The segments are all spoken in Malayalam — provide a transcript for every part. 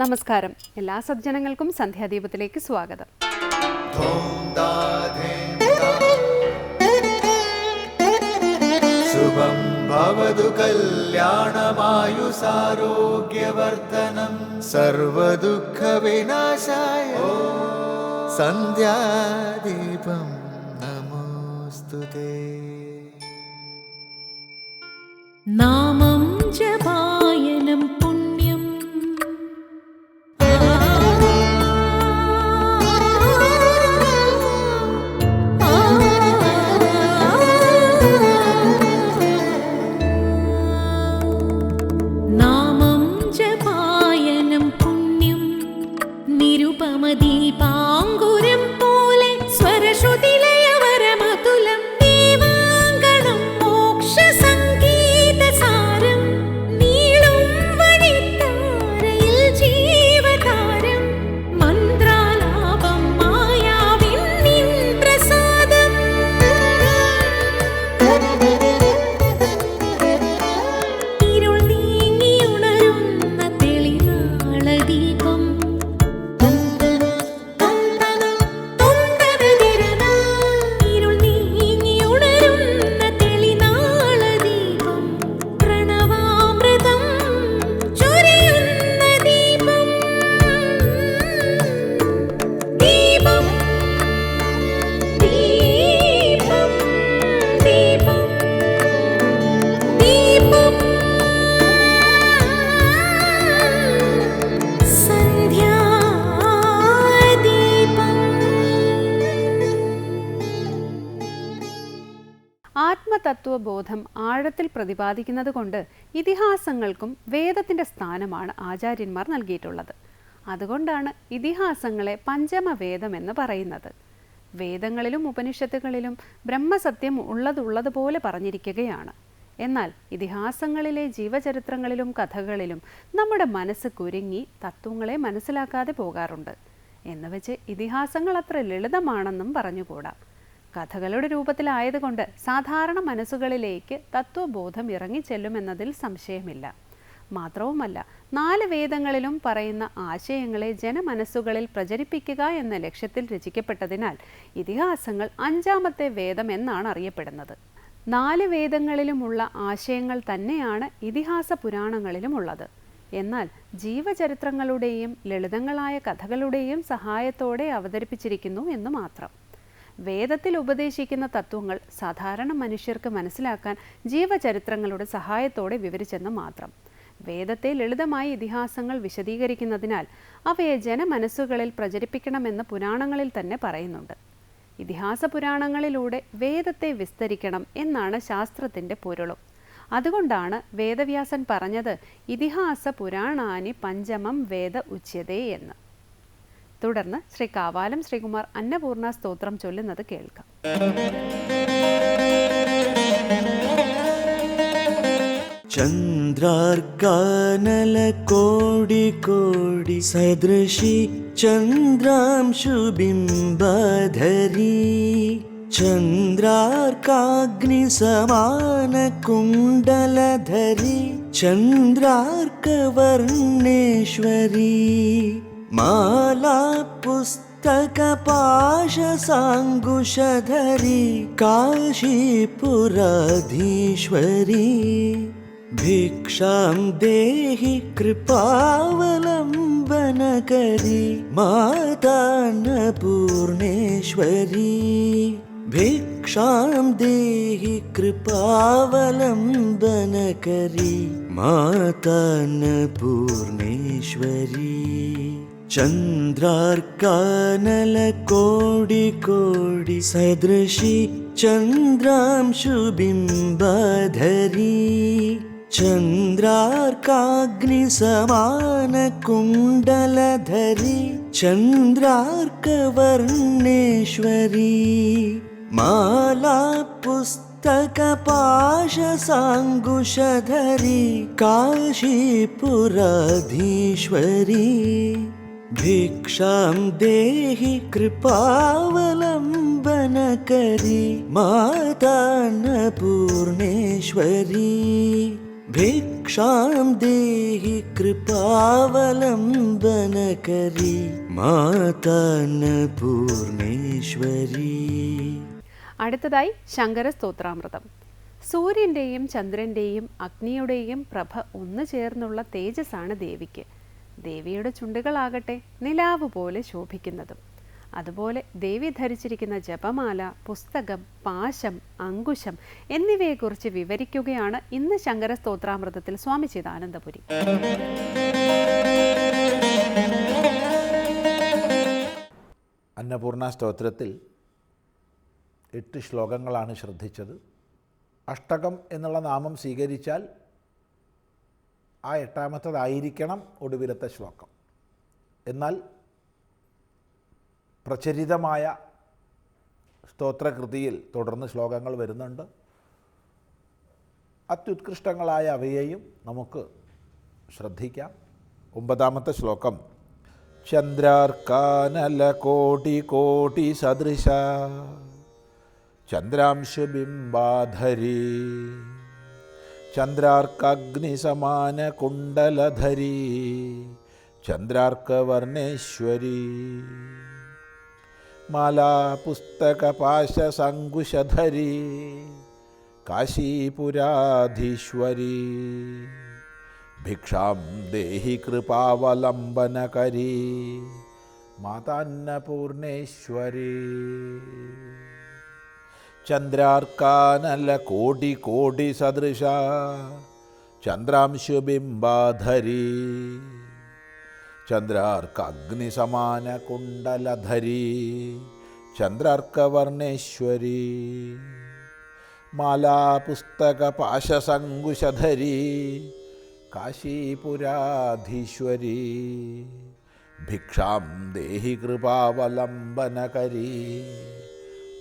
നമസ്കാരം. എല്ലാ സജ്ജനങ്ങൾക്കും സന്ധ്യാദീപത്തിലേക്ക് സ്വാഗതം. ശുഭം ഭവതു കല്യാണമായുസാരോഗ്യവർദ്ധനം സർവദുഃഖ വിനാശായ സന്ധ്യാദീപം നമോസ്തുതേ. നാമം ജപായനം പുണ്യം നാമം ജപായനം പുണ്യം നിരുപമദീപാങ്കുരം പോലെ സ്വരശ്രുതിലയവരമതുലം ദീവാങ്കണം മോക്ഷ സംഗീതസാരം നീളും വഴിത്താരയിൽ ജീവതാരം മന്ത്രാലാപം മായാവിൻ നിൻ പ്രസാദം ഇരുൾ നീങ്ങിയുണരുന്ന തെളിനാളദീപം ഇരുൾ നീങ്ങിയുണരുന്ന തെളിനാളദീപം പ്രണവാമൃതം ചൊരിയുന്ന ദീപം ദീപം ദീപം ദീപം ദീപം സന്ധ്യാദീപം. ആത്മതത്വബോധം ആഴത്തിൽ പ്രതിപാദിക്കുന്നത് കൊണ്ട് ഇതിഹാസങ്ങൾക്കും വേദത്തിൻ്റെ സ്ഥാനമാണ് ആചാര്യന്മാർ നൽകിയിട്ടുള്ളത്. അതുകൊണ്ടാണ് ഇതിഹാസങ്ങളെ പഞ്ചമവേദമെന്ന് പറയുന്നത്. വേദങ്ങളിലും ഉപനിഷത്തുകളിലും ബ്രഹ്മസത്യം ഉള്ളതുപോലെ പറഞ്ഞിരിക്കുകയാണ്. എന്നാൽ ഇതിഹാസങ്ങളിലെ ജീവചരിത്രങ്ങളിലും കഥകളിലും നമ്മുടെ മനസ്സ് കുരുങ്ങി തത്വങ്ങളെ മനസ്സിലാക്കാതെ പോകാറുണ്ട്. എന്നുവെച്ച് ഇതിഹാസങ്ങൾ അത്ര ലളിതമാണെന്നും പറഞ്ഞുകൂടാ. കഥകളുടെ രൂപത്തിലായതുകൊണ്ട് സാധാരണ മനസ്സുകളിലേക്ക് തത്വബോധം ഇറങ്ങിച്ചെല്ലുമെന്നതിൽ സംശയമില്ല. മാത്രവുമല്ല, 4 വേദങ്ങളിലും പറയുന്ന ആശയങ്ങളെ ജനമനസ്സുകളിൽ പ്രചരിപ്പിക്കുക എന്ന ലക്ഷ്യത്തിൽ രചിക്കപ്പെട്ടതിനാൽ ഇതിഹാസങ്ങൾ 5ാമത്തെ വേദം എന്നാണ് അറിയപ്പെടുന്നത്. 4 വേദങ്ങളിലുമുള്ള ആശയങ്ങൾ തന്നെയാണ് ഇതിഹാസ പുരാണങ്ങളിലുമുള്ളത്. എന്നാൽ ജീവചരിത്രങ്ങളുടെയും ലളിതങ്ങളായ കഥകളുടെയും സഹായത്തോടെ അവതരിപ്പിച്ചിരിക്കുന്നു എന്ന് മാത്രം. വേദത്തിൽ ഉപദേശിക്കുന്ന തത്വങ്ങൾ സാധാരണ മനുഷ്യർക്ക് മനസ്സിലാക്കാൻ ജീവചരിത്രങ്ങളുടെ സഹായത്തോടെ വിവരിച്ചെന്ന് മാത്രം. വേദത്തെ ലളിതമായി ഇതിഹാസങ്ങൾ വിശദീകരിക്കുന്നതിനാൽ അവയെ ജനമനസ്സുകളിൽ പ്രചരിപ്പിക്കണമെന്ന് പുരാണങ്ങളിൽ തന്നെ പറയുന്നുണ്ട്. ഇതിഹാസ പുരാണങ്ങളിലൂടെ വേദത്തെ വിസ്തരിക്കണം എന്നാണ് ശാസ്ത്രത്തിൻ്റെ പൊരുളും. അതുകൊണ്ടാണ് വേദവ്യാസൻ പറഞ്ഞത് ഇതിഹാസ പുരാണാനി പഞ്ചമം വേദ ഉച്യതേ എന്ന്. തുടർന്ന് ശ്രീ കാവാലം ശ്രീകുമാർ അന്നപൂർണ സ്തോത്രം ചൊല്ലുന്നത് കേൾക്കാം. ചന്ദ്രാർക്കാനല കോടി കോടി സദൃശി ചന്ദ്രാംശുബിംബധരി ചന്ദ്രാർക്കാഗ്നി സമാന കുണ്ടലധരി ചന്ദ്രാർക്കവർണേശ്വരി മാലാ പുസ്തക പാശസാങ്കുശധരി കാശീപുരാധീശ്വരി ഭിക്ഷാം ദേഹി കൃപാവലംബനകരി മാതാന്നപൂർണേശ്വരി ഭിക്ഷാം ദേഹി കൃപാവലംബനകരി മാതാന്നപൂർണേശ്വരി ചന്ദ്രാർക്കാനല കോടി കോടി സദൃശി ചന്ദ്രാംശുബിംബധരി ചന്ദ്രാർക്കാഗ്നി സമാന കുണ്ടലധരി ചന്ദ്രാർക്കവർണേശ്വരി മാലാ പുസ്തക പാശസാങ്കുശധരി കാശീപുരാധീശ്വരി ഭിക്ഷാം ദേഹി കൃപാവലംബനകരി മാതാന്നപൂർണേശ്വരി ഭിക്ഷാം ദേഹി കൃപാവലംബനകരി മാതാന്നപൂർണേശ്വരി. അടുത്തതായി ശങ്കര സ്തോത്രാമൃതം. സൂര്യൻ്റെയും ചന്ദ്രൻ്റെയും അഗ്നിയുടെയും പ്രഭ ഒന്നു ചേർന്നുള്ള തേജസ്സാണ് ദേവിക്ക്. ദേവിയുടെ ചുണ്ടുകളാകട്ടെ നിലാവ് പോലെ ശോഭിക്കുന്നതും. അതുപോലെ ദേവി ധരിച്ചിരിക്കുന്ന ജപമാല, പുസ്തകം, പാശം, അങ്കുശം എന്നിവയെക്കുറിച്ച് വിവരിക്കുകയാണ് ഇന്ന് ശങ്കര സ്തോത്രാമൃതത്തിൽ സ്വാമി ചിദാനന്ദപുരി. അന്നപൂർണ സ്തോത്രത്തിൽ 8 ശ്ലോകങ്ങളാണ് ശ്രദ്ധിച്ചത്. അഷ്ടകം എന്നുള്ള നാമം സ്വീകരിച്ചാൽ ആ 8ാമത്തതായിരിക്കണം ഒടുവിലത്തെ ശ്ലോകം. എന്നാൽ പ്രചരിതമായ സ്തോത്രകൃതിയിൽ തുടർന്ന് ശ്ലോകങ്ങൾ വരുന്നുണ്ട്. അത്യുത്കൃഷ്ടങ്ങളായ അവയെയും നമുക്ക് ശ്രദ്ധിക്കാം. 9ാമത്തെ ശ്ലോകം. ചന്ദ്രാർക്കാനല കോടി കോടി സദൃശ ചന്ദ്രാംശുബിംബാധരി ചന്ദ്രാർക്കഗ്നിസമാന കുണ്ടലധരി ചന്ദ്രാർക്കവർണേശ്വരി മാലാ പുസ്തകപാശസങ്കുശധരി കാശീപുരാധീശ്വരി ഭിക്ഷാം ദേഹി കൃപാവലംബനകരി മാതാന്നപൂർണേശ്വരി. ചന്ദ്രാർക്കാനല കോടി കോടി സദൃശ ചന്ദ്രാംശുബിംബാധരി ചന്ദ്രാർക്കഗ്നിസമാന കുണ്ടലധരി ചന്ദ്രാർക്കവർണേശ്വരി മാലാ പുസ്തകപാശസങ്കുശധരി കാശീപുരാധീശ്വരി ഭിക്ഷാം ദേഹി കൃപാവലംബനകരി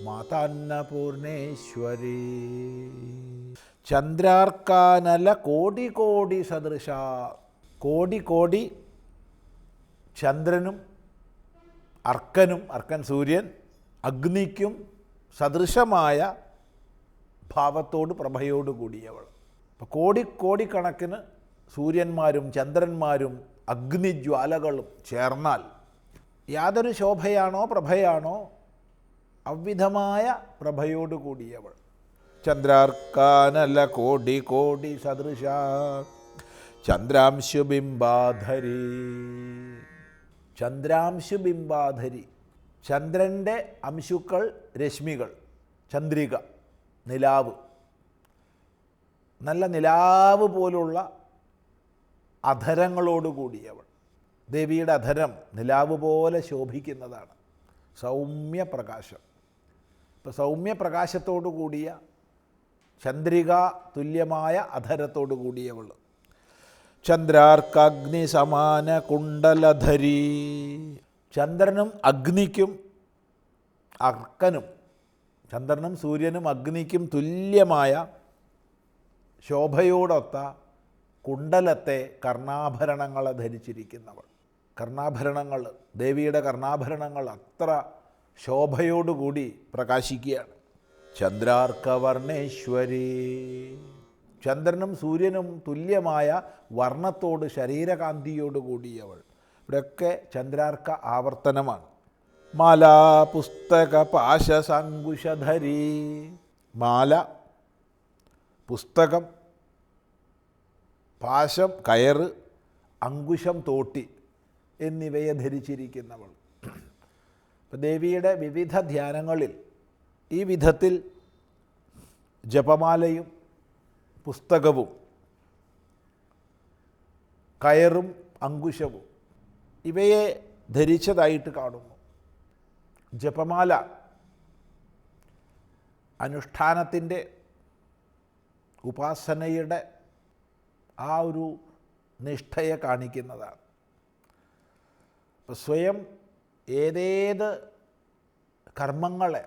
മാതാന്നപൂർണേശ്വരി. ചന്ദ്രാർക്കാനല കോടി കോടി സദൃശ. കോടി കോടി ചന്ദ്രനും അർക്കനും, അർക്കൻ സൂര്യൻ, അഗ്നിക്കും സദൃശമായ ഭാവത്തോട് പ്രഭയോട് കൂടിയവൾ. അപ്പോൾ കോടിക്കണക്കിന് സൂര്യന്മാരും ചന്ദ്രന്മാരും അഗ്നിജ്വാലകളും ചേർന്നാൽ യാതൊരു ശോഭയാണോ പ്രഭയാണോ അവിധമായ പ്രഭയോട് കൂടിയവൾ. ചന്ദ്രാർക്കാനല കോടി കോടി സദൃശ ചന്ദ്രാംശുബിംബാധരി. ചന്ദ്രാംശുബിംബാധരി, ചന്ദ്രൻ്റെ അംശുക്കൾ, രശ്മികൾ, ചന്ദ്രിക, നിലാവ്. നല്ല നിലാവ് പോലുള്ള അധരങ്ങളോടുകൂടിയവൾ. ദേവിയുടെ അധരം നിലാവ് പോലെ ശോഭിക്കുന്നതാണ്. സൗമ്യപ്രകാശം. ഇപ്പോൾ സൗമ്യപ്രകാശത്തോടു കൂടിയ ചന്ദ്രിക തുല്യമായ അധരത്തോടു കൂടിയവൾ. ചന്ദ്രാർക്കഗ്നിസമാന കുണ്ടലധരി. ചന്ദ്രനും അഗ്നിക്കും അർക്കനും, ചന്ദ്രനും സൂര്യനും അഗ്നിക്കും തുല്യമായ ശോഭയോടൊത്ത കുണ്ടലത്തെ കർണാഭരണങ്ങളെ ധരിച്ചിരിക്കുന്നവൾ. കർണാഭരണങ്ങൾ, ദേവിയുടെ കർണാഭരണങ്ങൾ അത്ര ശോഭയോടുകൂടി പ്രകാശിക്കുകയാണ്. ചന്ദ്രാർക്കവർണേശ്വരി. ചന്ദ്രനും സൂര്യനും തുല്യമായ വർണ്ണത്തോട്, ശരീരകാന്തിയോട് കൂടിയവൾ. ഇവിടെയൊക്കെ ചന്ദ്രാർക്ക ആവർത്തനമാണ്. മാലാ പുസ്തക പാശസങ്കുശധരി. മാല, പുസ്തകം, പാശം, കയറ്, അങ്കുശം, തോട്ടി എന്നിവയെ ധരിച്ചിരിക്കുന്നവൾ. ദേവിയുടെ വിവിധ ധ്യാനങ്ങളിൽ ഈ വിധത്തിൽ ജപമാലയും പുസ്തകവും കയറും അങ്കുശവും ഇവയെ ധരിച്ചതായിട്ട് കാണുന്നു. ജപമാല അനുഷ്ഠാനത്തിൻ്റെ, ഉപാസനയുടെ ആ ഒരു നിഷ്ഠയെ കാണിക്കുന്നതാണ്. സ്വയം ഏതേത് കർമ്മങ്ങളെ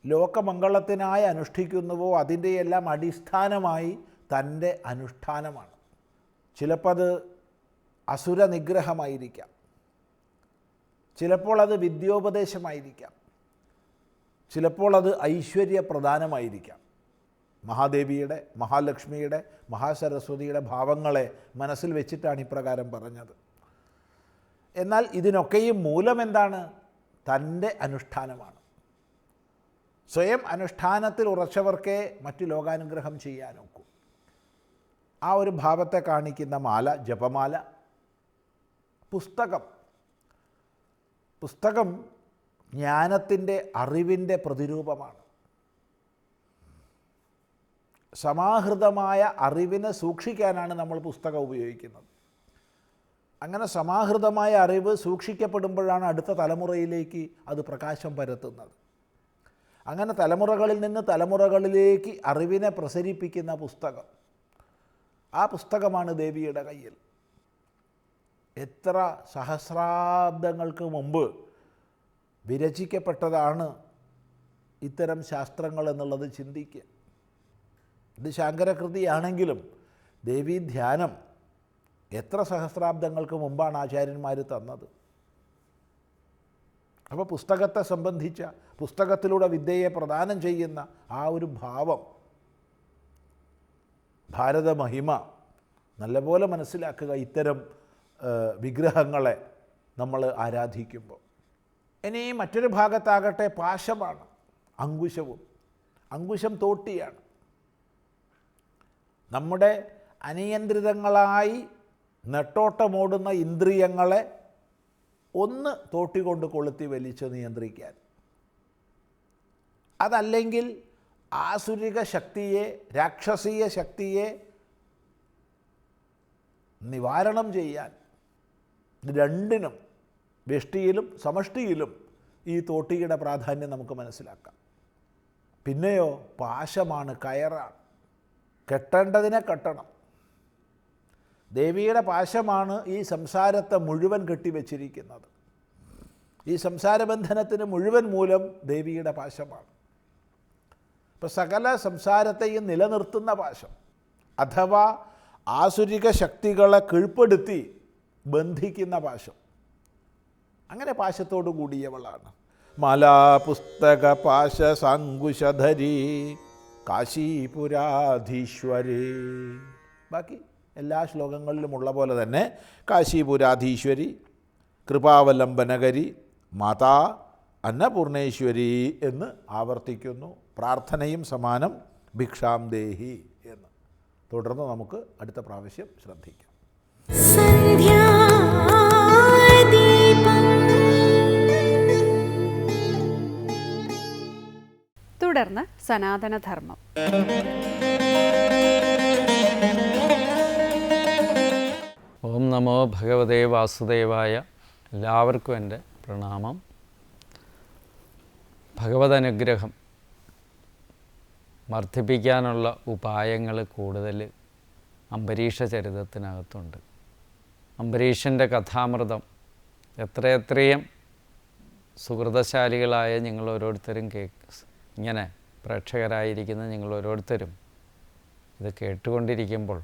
ലോകമംഗളത്തിനായി അനുഷ്ഠിക്കുന്നുവോ അതിൻ്റെയെല്ലാം അടിസ്ഥാനമായി തൻ്റെ അനുഷ്ഠാനമാണ്. ചിലപ്പോൾ അത് അസുര നിഗ്രഹമായിരിക്കാം, ചിലപ്പോൾ അത് വിദ്യോപദേശമായിരിക്കാം, ചിലപ്പോൾ അത് ഐശ്വര്യപ്രദാനമായിരിക്കാം. മഹാദേവിയുടെ, മഹാലക്ഷ്മിയുടെ, മഹാസരസ്വതിയുടെ ഭാവങ്ങളെ മനസ്സിൽ വെച്ചിട്ടാണ് ഇപ്രകാരം പറഞ്ഞത്. എന്നാൽ ഇതിനൊക്കെയും മൂലം എന്താണ്? തൻ്റെ അനുഷ്ഠാനമാണ്. സ്വയം അനുഷ്ഠാനത്തിൽ ഉറച്ചവർക്കേ മറ്റു ലോകാനുഗ്രഹം ചെയ്യാനൊക്കൂ. ആ ഒരു ഭാവത്തെ കാണിക്കുന്ന മാല, ജപമാല. പുസ്തകം ജ്ഞാനത്തിൻ്റെ, അറിവിൻ്റെ പ്രതിരൂപമാണ്. സമാഹൃതമായ അറിവിനെ സൂക്ഷിക്കാനാണ് നമ്മൾ പുസ്തകം ഉപയോഗിക്കുന്നത്. അങ്ങനെ സമാഹൃതമായ അറിവ് സൂക്ഷിക്കപ്പെടുമ്പോഴാണ് അടുത്ത തലമുറയിലേക്ക് അത് പ്രകാശം പരത്തുന്നത്. അങ്ങനെ തലമുറകളിൽ നിന്ന് തലമുറകളിലേക്ക് അറിവിനെ പ്രസരിപ്പിക്കുന്ന പുസ്തകം, ആ പുസ്തകമാണ് ദേവിയുടെ കയ്യിൽ. എത്ര സഹസ്രാബ്ദങ്ങൾക്ക് മുമ്പ് വിരചിക്കപ്പെട്ടതാണ് ഇത്തരം ശാസ്ത്രങ്ങൾ എന്നുള്ളത് ചിന്തിക്കുക. ഇത് ശാങ്കരകൃതിയാണെങ്കിലും ദേവീധ്യാനം എത്ര സഹസ്രാബ്ദങ്ങൾക്ക് മുമ്പാണ് ആചാര്യന്മാർ തന്നത്. അപ്പോൾ പുസ്തകത്തെ സംബന്ധിച്ച, പുസ്തകത്തിലൂടെ വിദ്യയെ പ്രദാനം ചെയ്യുന്ന ആ ഒരു ഭാവം, ഭാരതമഹിമ നല്ലപോലെ മനസ്സിലാക്കുക ഇത്തരം വിഗ്രഹങ്ങളെ നമ്മൾ ആരാധിക്കുമ്പോൾ. ഇനി മറ്റൊരു ഭാഗത്താകട്ടെ പാശമാണ്, അങ്കുശവും. അങ്കുശം തോട്ടിയാണ്. നമ്മുടെ അനിയന്ത്രിതങ്ങളായി നെട്ടോട്ടമോടുന്ന ഇന്ദ്രിയങ്ങളെ ഒന്ന് തോട്ടി കൊണ്ട് കൊളുത്തി വലിച്ച് നിയന്ത്രിക്കാൻ, അതല്ലെങ്കിൽ ആസുരിക ശക്തിയെ, രാക്ഷസീയ ശക്തിയെ നിവാരണം ചെയ്യാൻ, രണ്ടിനും വ്യഷ്ടിയിലും സമഷ്ടിയിലും ഈ തോട്ടിയുടെ പ്രാധാന്യം നമുക്ക് മനസ്സിലാക്കാം. പിന്നെയോ പാശമാണ്, കയറാണ്. കെട്ടേണ്ടതിനെ കെട്ടണം. ദേവിയുടെ പാശമാണ് ഈ സംസാരത്തെ മുഴുവൻ കെട്ടിവെച്ചിരിക്കുന്നത്. ഈ സംസാരബന്ധനത്തിന് മുഴുവൻ മൂലം ദേവിയുടെ പാശമാണ്. ഇപ്പോൾ സകല സംസാരത്തെയും നിലനിർത്തുന്ന പാശം, അഥവാ ആസുരിക ശക്തികളെ കീഴ്പ്പെടുത്തി ബന്ധിക്കുന്ന പാശം. അങ്ങനെ പാശത്തോടു കൂടിയവളാണ്. മാലാപുസ്തക പാശ സാങ്കുശധരി കാശീപുരാധീശ്വരി. ബാക്കി എല്ലാ ശ്ലോകങ്ങളിലുമുള്ള പോലെ തന്നെ കാശീപുരാധീശ്വരി, കൃപാവലംബനകരി, മാതാ അന്നപൂർണേശ്വരി എന്ന് ആവർത്തിക്കുന്നു. പ്രാർത്ഥനയും സമാനം, ഭിക്ഷാം ദേഹി എന്ന്. തുടർന്ന് നമുക്ക് അടുത്ത പ്രാവശ്യം ശ്രദ്ധിക്കാം. തുടർന്ന് സനാതനധർമ്മം. ഓം നമോ ഭഗവതേ വാസുദേവായ. എല്ലാവർക്കും എൻ്റെ പ്രണാമം. ഭഗവതനുഗ്രഹം വർദ്ധിപ്പിക്കാനുള്ള ഉപായങ്ങൾ കൂടുതൽ അംബരീഷ ചരിതത്തിനകത്തുണ്ട്. അംബരീഷൻ്റെ കഥാമൃതം എത്രയെത്രയും സുഹൃതശാലികളായ നിങ്ങൾ ഓരോരുത്തരും ഇങ്ങനെ പ്രേക്ഷകരായിരിക്കുന്ന നിങ്ങൾ ഓരോരുത്തരും ഇത് കേട്ടുകൊണ്ടിരിക്കുമ്പോൾ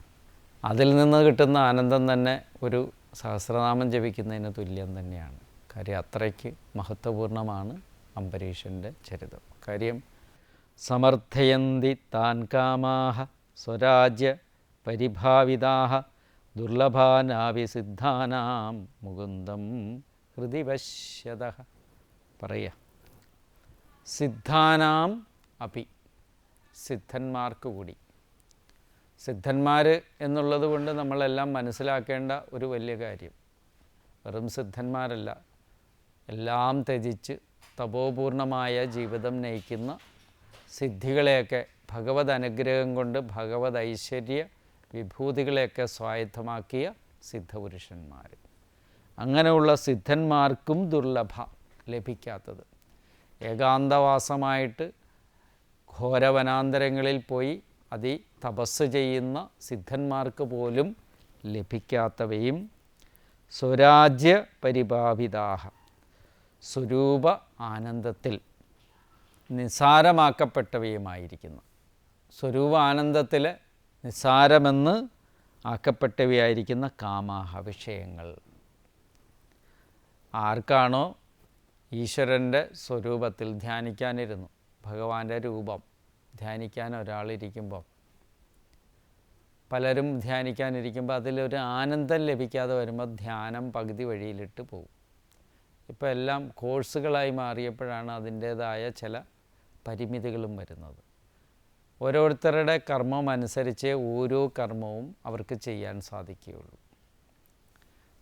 അതിൽ നിന്ന് കിട്ടുന്ന ആനന്ദം തന്നെ ഒരു സഹസ്രനാമം ജപിക്കുന്നതിന് തുല്യം തന്നെയാണ്. കാര്യം അത്രയ്ക്ക് മഹത്വപൂർണ്ണമാണ് അംബരീഷൻ്റെ ചരിതം. കാര്യം സമർത്ഥയന്തി താൻ കാമാഹ സ്വരാജ്യ പരിഭാവിതാഹ ദുർലഭാനാവി സിദ്ധാനാം മുകുന്ദം ഹൃദി പശ്യതഃ. പറയുക, സിദ്ധാനാം അപി, സിദ്ധന്മാർക്ക് കൂടി. സിദ്ധന്മാർ എന്നുള്ളത് കൊണ്ട് നമ്മളെല്ലാം മനസ്സിലാക്കേണ്ട ഒരു വലിയ കാര്യം, വെറും സിദ്ധന്മാരല്ല, എല്ലാം ത്യജിച്ച് തപോപൂർണമായ ജീവിതം നയിക്കുന്ന സിദ്ധികളെയൊക്കെ ഭഗവത് അനുഗ്രഹം കൊണ്ട് ഭഗവത് ഐശ്വര്യ വിഭൂതികളെയൊക്കെ സ്വായത്തമാക്കിയ സിദ്ധപുരുഷന്മാർ. അങ്ങനെയുള്ള സിദ്ധന്മാർക്കും ദുർലഭ, ലഭിക്കാത്തത്. ഏകാന്തവാസമായിട്ട് ഘോരവനാന്തരങ്ങളിൽ പോയി തപസ് ചെയ്യുന്ന സിദ്ധന്മാർക്ക് പോലും ലഭിക്കാത്തവയും സ്വരാജ്യ പരിഭാവിതാഹ, സ്വരൂപ ആനന്ദത്തിൽ നിസാരമാക്കപ്പെട്ടവയുമായിരിക്കുന്നു. സ്വരൂപ ആനന്ദത്തിൽ നിസാരമെന്ന് ആക്കപ്പെട്ടവയായിരിക്കുന്ന കാമാഹ, വിഷയങ്ങൾ. ആർക്കാണോ ഈശ്വരൻ്റെ സ്വരൂപത്തിൽ ധ്യാനിക്കാനിരുന്നു, ഭഗവാന്റെ രൂപം ധ്യാനിക്കാൻ ഒരാളിരിക്കുമ്പോൾ പലരും ധ്യാനിക്കാനിരിക്കുമ്പോൾ അതിലൊരു ആനന്ദം ലഭിക്കാതെ വരുമ്പോൾ ധ്യാനം പകുതി വഴിയിലിട്ട് പോകും. ഇപ്പോൾ എല്ലാം കോഴ്സുകളായി മാറിയപ്പോഴാണ് അതിൻ്റേതായ ചില പരിമിതികളും വരുന്നത്. ഓരോരുത്തരുടെ കർമ്മം അനുസരിച്ച് ഓരോ കർമ്മവും അവർക്ക് ചെയ്യാൻ സാധിക്കുകയുള്ളൂ.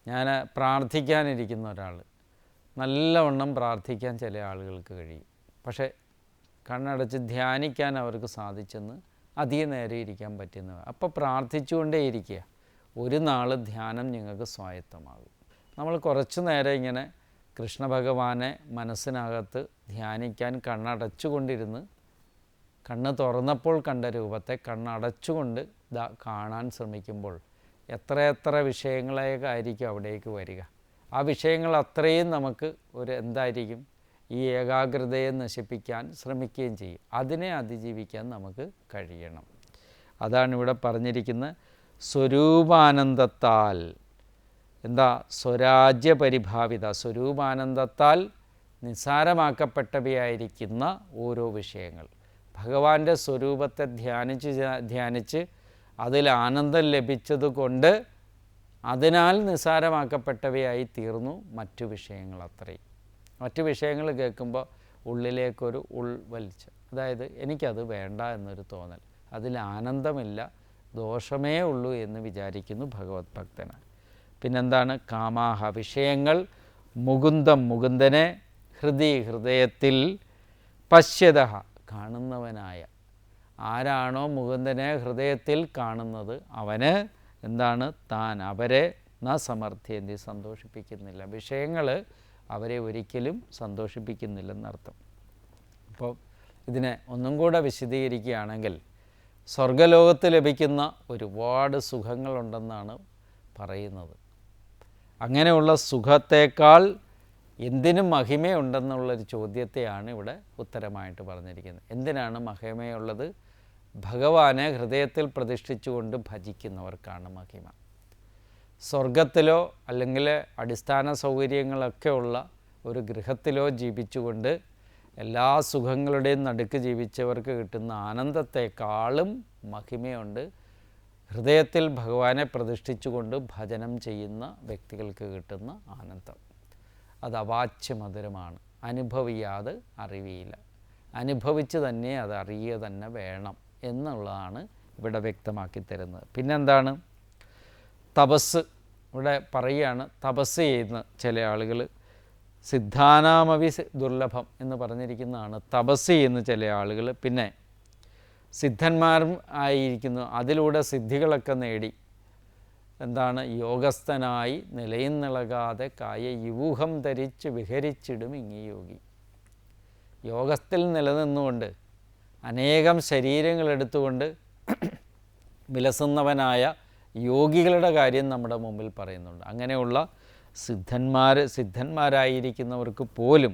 ഞാൻ പ്രാർത്ഥിക്കാനിരിക്കുന്ന ഒരാൾ നല്ലവണ്ണം പ്രാർത്ഥിക്കാൻ ചില ആളുകൾക്ക് കഴിയും. പക്ഷേ കണ്ണടച്ച് ധ്യാനിക്കാൻ അവർക്ക് സാധിച്ചെന്ന് അധികം നേരം ഇരിക്കാൻ പറ്റുന്നവ. അപ്പോൾ പ്രാർത്ഥിച്ചുകൊണ്ടേ ഇരിക്കുക. ഒരു നാൾ ധ്യാനം നിങ്ങൾക്ക് സ്വായത്തമാകും. നമ്മൾ കുറച്ച് നേരം ഇങ്ങനെ കൃഷ്ണ ഭഗവാനെ മനസ്സിനകത്ത് ധ്യാനിക്കാൻ കണ്ണടച്ചുകൊണ്ടിരുന്ന് കണ്ണ് തുറന്നപ്പോൾ കണ്ട രൂപത്തെ കണ്ണടച്ചുകൊണ്ട് കാണാൻ ശ്രമിക്കുമ്പോൾ എത്രയെത്ര വിഷയങ്ങളായിരിക്കും അവിടേക്ക് വരിക. ആ വിഷയങ്ങൾ അത്രയും നമുക്ക് എന്തായിരിക്കും, ഈ ഏകാഗ്രതയെ നശിപ്പിക്കാൻ ശ്രമിക്കുകയും ചെയ്യും. അതിനെ അതിജീവിക്കാൻ നമുക്ക് കഴിയണം. അതാണ് ഇവിടെ പറഞ്ഞിരിക്കുന്നത്. സ്വരൂപാനന്ദത്താൽ സ്വരാജ്യ പരിഭാവിത, സ്വരൂപാനന്ദത്താൽ നിസ്സാരമാക്കപ്പെട്ടവയായിരിക്കുന്ന ഓരോ വിഷയങ്ങൾ. ഭഗവാന്റെ സ്വരൂപത്തെ ധ്യാനിച്ച് അതിൽ ആനന്ദം ലഭിച്ചതുകൊണ്ട് അതിനാൽ നിസ്സാരമാക്കപ്പെട്ടവയായി തീർന്നു മറ്റു വിഷയങ്ങൾ അത്രയും. മറ്റു വിഷയങ്ങൾ കേൾക്കുമ്പോൾ ഉള്ളിലേക്കൊരു ഉൾവലിച്ച്, അതായത് എനിക്കത് വേണ്ട എന്നൊരു തോന്നൽ, അതിൽ ആനന്ദമില്ല, ദോഷമേ ഉള്ളൂ എന്ന് വിചാരിക്കുന്നു ഭഗവത് ഭക്തന്. പിന്നെന്താണ്? കാമാഹ, വിഷയങ്ങൾ. മുകുന്ദനെ ഹൃദയത്തിൽ പശ്യത, കാണുന്നവനായ. ആരാണോ മുകുന്ദനെ ഹൃദയത്തിൽ കാണുന്നത് അവന് താൻ അവരെ സമർത്ഥ്യന്തി, സന്തോഷിപ്പിക്കുന്നില്ല. വിഷയങ്ങൾ അവരെ ഒരിക്കലും സന്തോഷിപ്പിക്കുന്നില്ലെന്നർത്ഥം. അപ്പോൾ ഇതിനെ ഒന്നും കൂടെ വിശദീകരിക്കുകയാണെങ്കിൽ സ്വർഗലോകത്ത് ലഭിക്കുന്ന ഒരുപാട് സുഖങ്ങളുണ്ടെന്നാണ് പറയുന്നത്. അങ്ങനെയുള്ള സുഖത്തേക്കാൾ എന്തിനും മഹിമയുണ്ടെന്നുള്ളൊരു ചോദ്യത്തെയാണ് ഇവിടെ ഉത്തരമായിട്ട് പറഞ്ഞിരിക്കുന്നത്. എന്തിനാണ് മഹിമയുള്ളത്? ഭഗവാനെ ഹൃദയത്തിൽ പ്രതിഷ്ഠിച്ചുകൊണ്ട് ഭജിക്കുന്നവർക്കാണ് മഹിമ. സ്വർഗത്തിലോ അല്ലെങ്കിൽ അടിസ്ഥാന സൗകര്യങ്ങളൊക്കെ ഉള്ള ഒരു ഗൃഹത്തിലോ ജീവിച്ചുകൊണ്ട് എല്ലാ സുഖങ്ങളുടെയും നടുക്ക് ജീവിച്ചവർക്ക് കിട്ടുന്ന ആനന്ദത്തെക്കാളും മഹിമയുണ്ട് ഹൃദയത്തിൽ ഭഗവാനെ പ്രതിഷ്ഠിച്ചുകൊണ്ട് ഭജനം ചെയ്യുന്ന വ്യക്തികൾക്ക് കിട്ടുന്ന ആനന്ദം. അത് അവാച്യമധുരമാണ്. അനുഭവിയാതെ അറിവിയില്ല. അനുഭവിച്ച് തന്നെ അത് അറിയുക തന്നെ വേണം എന്നുള്ളതാണ് ഇവിടെ വ്യക്തമാക്കി തരുന്നത്. പിന്നെന്താണ്? തപസ്. ഇവിടെ പറയുകയാണ്, തപസ് ചെയ്യുന്ന ചില ആളുകൾ സിദ്ധാനാമവി ദുർലഭം എന്ന് പറഞ്ഞിരിക്കുന്നതാണ് തപസ് ചെയ്യുന്ന ചില ആളുകൾ. പിന്നെ സിദ്ധന്മാരും ആയിരിക്കുന്നു, അതിലൂടെ സിദ്ധികളൊക്കെ നേടി യോഗസ്ഥനായി നിലയുന്നിളകാതെ കായ യൂഹം ധരിച്ച് വിഹരിച്ചിടും ഇങ്ങി യോഗി. യോഗത്തിൽ നിലനിന്നുകൊണ്ട് അനേകം ശരീരങ്ങളെടുത്തുകൊണ്ട് വിലസുന്നവനായ യോഗികളുടെ കാര്യം നമ്മുടെ മുമ്പിൽ പറയുന്നുണ്ട്. അങ്ങനെയുള്ള സിദ്ധന്മാരായിരിക്കുന്നവർക്ക് പോലും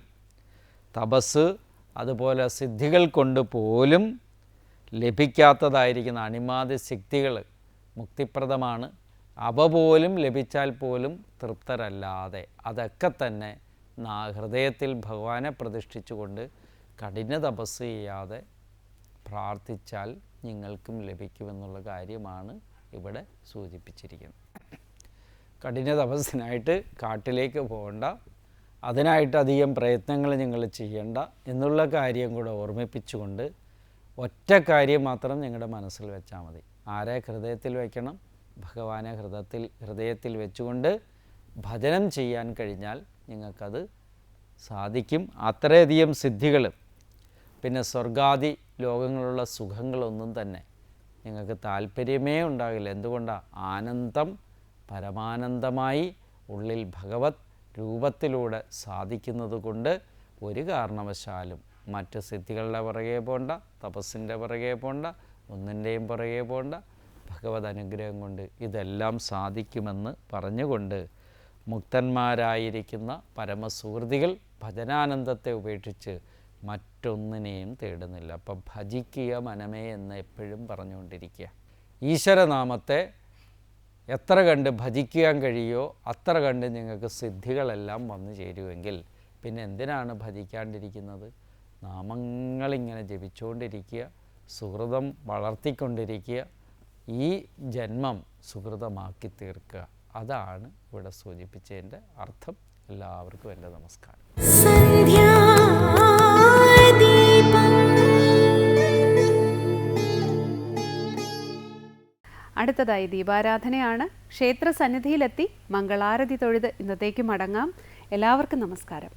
തപസ് അതുപോലെ സിദ്ധികൾ കൊണ്ട് പോലും ലഭിക്കാത്തതായിരിക്കുന്ന അണിമാതി ശക്തികൾ മുക്തിപ്രദമാണ്. അവ പോലും ലഭിച്ചാൽ പോലും തൃപ്തരല്ലാതെ അതൊക്കെ തന്നെ ഹൃദയത്തിൽ ഭഗവാനെ പ്രതിഷ്ഠിച്ചുകൊണ്ട് കഠിന തപസ് ചെയ്യാതെ പ്രാർത്ഥിച്ചാൽ നിങ്ങൾക്കും ലഭിക്കുമെന്നുള്ള കാര്യമാണ് ഇവിടെ സൂചിപ്പിച്ചിരിക്കുന്നത്. കഠിന തപസ്സിനായിട്ട് കാട്ടിലേക്ക് പോകണ്ട, അതിനായിട്ട് അധികം പ്രയത്നങ്ങൾ നിങ്ങൾ ചെയ്യണ്ട എന്നുള്ള കാര്യം കൂടെ ഓർമ്മിപ്പിച്ചുകൊണ്ട് ഒറ്റ കാര്യം മാത്രം നിങ്ങളുടെ മനസ്സിൽ വെച്ചാൽ മതി. ആരെ ഹൃദയത്തിൽ വയ്ക്കണം? ഭഗവാനെ ഹൃദയത്തിൽ വെച്ചുകൊണ്ട് ഭജനം ചെയ്യാൻ കഴിഞ്ഞാൽ നിങ്ങൾക്കത് സാധിക്കും. അത്രയധികം സിദ്ധികൾ പിന്നെ സ്വർഗാദി ലോകങ്ങളുള്ള സുഖങ്ങളൊന്നും തന്നെ നിങ്ങൾക്ക് താല്പര്യമേ ഉണ്ടാകില്ല. എന്തുകൊണ്ടാണ്? ആനന്ദം പരമാനന്ദമായി ഉള്ളിൽ ഭഗവത് രൂപത്തിലൂടെ സാധിക്കുന്നത് കൊണ്ട് ഒരു കാരണവശാലും മറ്റ് സിദ്ധികളുടെ പുറകെ പോകണ്ട, തപസ്സിൻ്റെ പുറകെ പോകണ്ട, ഒന്നിൻ്റെയും പുറകെ പോകണ്ട. ഭഗവത് അനുഗ്രഹം കൊണ്ട് ഇതെല്ലാം സാധിക്കുമെന്ന് പറഞ്ഞുകൊണ്ട് മുക്തന്മാരായിരിക്കുന്ന പരമസുഹൃതികൾ ഭജനാനന്ദത്തെ ഉപേക്ഷിച്ച് മറ്റൊന്നിനെയും തേടുന്നില്ല. അപ്പം ഭജിക്കുക മനമേ എന്ന് എപ്പോഴും പറഞ്ഞുകൊണ്ടിരിക്കുക. ഈശ്വരനാമത്തെ എത്ര കണ്ട് ഭജിക്കാൻ കഴിയുമോ അത്ര കണ്ട് നിങ്ങൾക്ക് സിദ്ധികളെല്ലാം വന്നു ചേരുമെങ്കിൽ പിന്നെ എന്തിനാണ് ഭജിക്കാണ്ടിരിക്കുന്നത്? നാമങ്ങളിങ്ങനെ ജപിച്ചുകൊണ്ടിരിക്കുക, സുഹൃതം വളർത്തിക്കൊണ്ടിരിക്കുക, ഈ ജന്മം സുഹൃതമാക്കി തീർക്കുക. അതാണ് ഇവിടെ സൂചിപ്പിച്ചതിൻ്റെ അർത്ഥം. എല്ലാവർക്കും എൻ്റെ നമസ്കാരം. അടുത്തതായി ദീപാരാധനയാണ്. ക്ഷേത്ര സന്നിധിയിലെത്തി മംഗളാരതി തൊഴുത് ഇന്നത്തേക്ക് മടങ്ങാം. എല്ലാവർക്കും നമസ്കാരം.